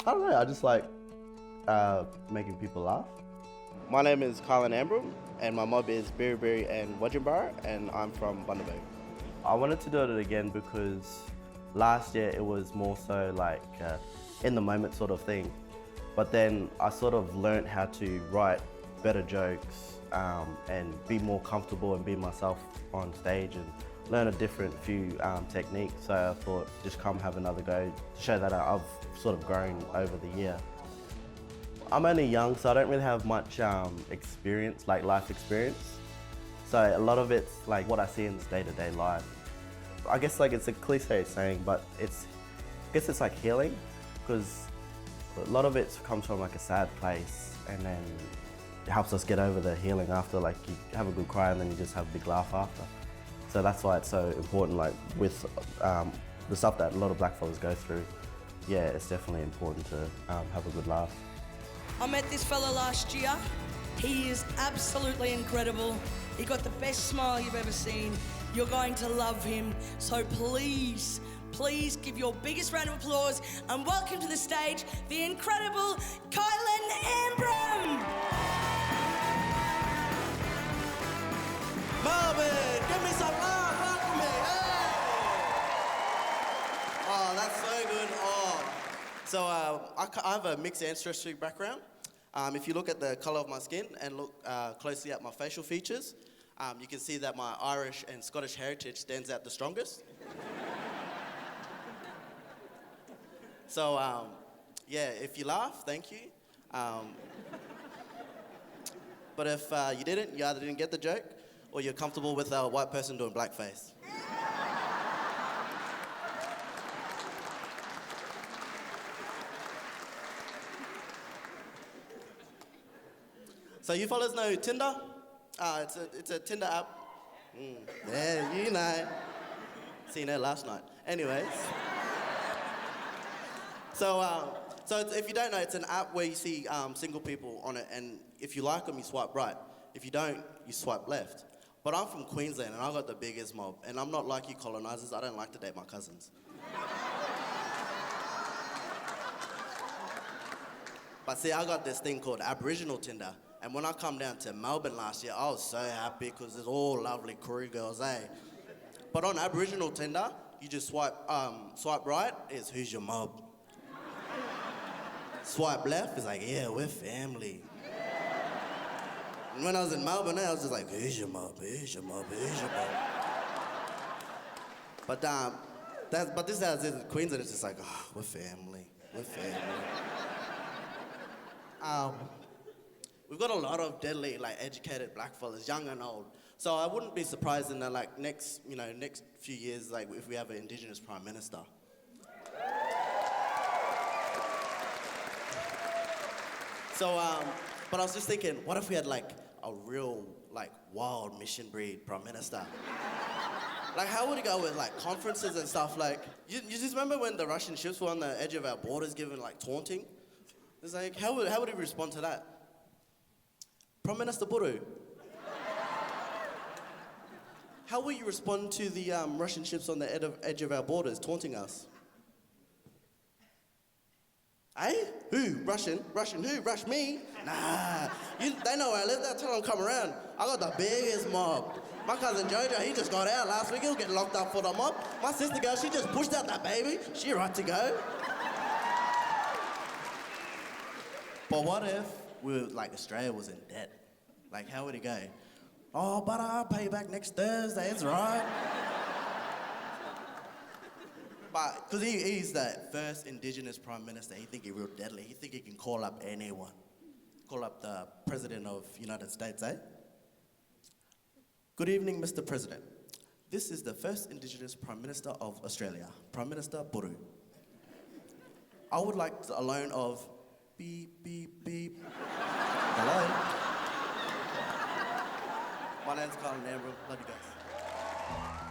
I don't know, I just like making people laugh. My name is Kylan Ambrum, and my mob is Berry and Wajinbar, and I'm from Bundaberg. I wanted to do it again because last year it was more so like in the moment sort of thing. But then I sort of learnt how to write better jokes and be more comfortable and be myself on stage and learn a different few techniques. So I thought just come have another go to show that I've sort of grown over the year. I'm only young, so I don't really have much experience, like life experience. So a lot of it's like what I see in this day-to-day life. I guess like it's a cliche saying, but I guess it's like healing, because a lot of it comes from like a sad place, and then it helps us get over the healing after. Like you have a good cry and then you just have a big laugh after. So that's why it's so important, like with the stuff that a lot of blackfellas go through. Yeah, it's definitely important to have a good laugh. I met this fella last year. He is absolutely incredible. He got the best smile you've ever seen. You're going to love him. So please, please give your biggest round of applause and welcome to the stage the incredible Kylan Ambrum. Melbourne, give me some love, welcome me, hey! Oh, that's so good. Oh. So I have a mixed ancestry background. If you look at the colour of my skin and look closely at my facial features, you can see that my Irish and Scottish heritage stands out the strongest. So, yeah, if you laugh, thank you. But if you didn't, you either didn't get the joke or you're comfortable with a white person doing blackface. So you fellas know Tinder? It's a Tinder app. Yeah, you know. Seen it last night. Anyways. So if you don't know, it's an app where you see single people on it, and if you like them, you swipe right. If you don't, you swipe left. But I'm from Queensland, and I got the biggest mob, and I'm not like you colonisers. I don't like to date my cousins. But see, I got this thing called Aboriginal Tinder. And when I come down to Melbourne last year, I was so happy because it's all lovely Koori girls, eh? But on Aboriginal Tinder, you just swipe right is who's your mob. Swipe left is like, yeah, we're family. And when I was in Melbourne, I was just like, who's your mob, who's your mob, who's your mob? But this is how it is in Queensland, it's just like, oh, we're family, we're family. We've got a lot of deadly, like, educated blackfellas, young and old. So I wouldn't be surprised in the next few years, like, if we have an Indigenous Prime Minister. So, but I was just thinking, what if we had like a real, like, wild mission breed Prime Minister? Like, how would it go with like conferences and stuff? Like, you just remember when the Russian ships were on the edge of our borders, giving like taunting? It's like, how would he respond to that? Prime Minister Buru. How will you respond to the Russian ships on the edge of our borders taunting us? Eh? Who? Russian? Russian who? Rush me? Nah. They know where I live. They'll tell them come around. I got the biggest mob. My cousin Jojo, he just got out last week. He'll get locked up for the mob. My sister girl, she just pushed out that baby. She right to go. But what if Australia was in debt? Like, how would it go? Oh, but I'll pay you back next Thursday, it's right. But, because he's the first Indigenous Prime Minister, he think he's real deadly. He think he can call up anyone. Call up the President of United States, eh? Good evening, Mr. President. This is the first Indigenous Prime Minister of Australia, Prime Minister Buru. I would like a loan of beep, beep, beep. Hello? My name's Kylan Ambrum. Love you guys.